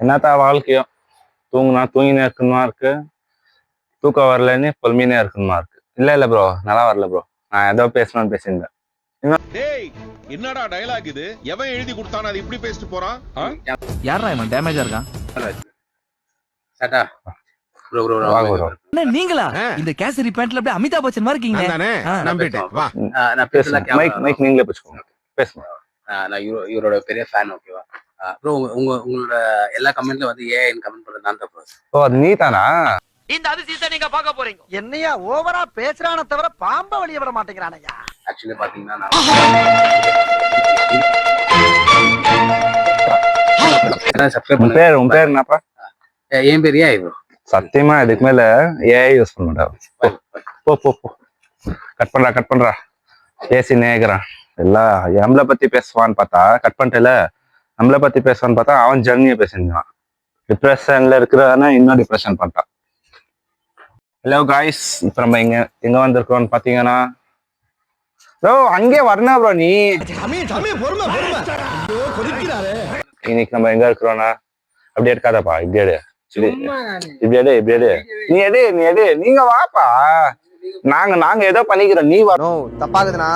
என்னத்தா வாழ்க்கையோ தூங்குனா தூங்கினே இருக்கணுமா இருக்கு, தூக்கம் வரலன்னு பொறுமையினே இருக்கணுமா இருக்கு. இல்ல ப்ரோ, நல்லா வரல ப்ரோ. நான் ஏதோ பேசணும்னு பேசியிருந்தேன். டேய் என்னடா டயலாக் இது? எவன் எழுதி கொடுத்தானே அது இப்படி பேசிட்டு போறான்? யாரா இவன் டேமேஜா இருக்கான்? சட்டா ப்ரோ ப்ரோ வாங்க ப்ரோ. என்ன நீங்களா இந்த கேசரி பேண்ட்ல அப்படியே அமிதாப் பச்சன் மாதிரி இருக்கீங்க? நானே நம்பிட்டேன். வா. நான் பேசுங்க. பேசலாம். மைக் நீங்களே பேசுங்க. பேசுங்க. நான் இவரோட பெரிய ஃபேன். ஓகேவா ப்ரோ? உங்களோட எல்லா கமெண்ட்ல வந்து ஏஐன்னு கமெண்ட் பண்றது நான் தான் ப்ரோ. ஓ, அது நீ தானா? இந்த அதிசயத்தை நீங்க பார்க்க போறீங்க. என்னையா ஓவரா பேசுறானே தவிர பாம்ப வெளிய விட மாட்டேங்கிறானயா. ஆக்சுவலி பாத்தீங்கன்னா நான் சப்ஸ்கிரைப் உன் பேர் என்னப்பா? என் பேர் ஏஐ ப்ரோ. சத்தியமா இதுக்கு மேல ஏஐ யூஸ் பண்ண மாட்டேன். போ போ போ, கட் பண்றா. பேசி நேக்குறான். எல்லாம் நம்மளை பத்தி பேசுவான்னு பார்த்தா கட் பண்ணிட்டல. நம்மளை பத்தி பேசுவான்னு பார்த்தா அவன் ஜர்னியை பேசிருந்தான். டிப்ரெஷன்ல இருக்கிறவன இன்னும் டிப்ரெஷன் பண்ணிட்டான். ஹலோ காய்ஸ், இப்ப நம்ம எங்க வந்திருக்கோம்னு பாத்தீங்கன்னா, ப்ரோ அங்கே வரணும் ப்ரோ. நீ இன்னைக்கு நம்ம எங்க இருக்கிறோம்னா, அப்படி எடுக்காதப்பா, இப்படி எடு. இப்படி எடு. நீ எடு. நீங்க வாப்பா. நாங்க ஏதோ பண்ணிக்கிறோம், நீ வா. தப்பாகுதுண்ணா.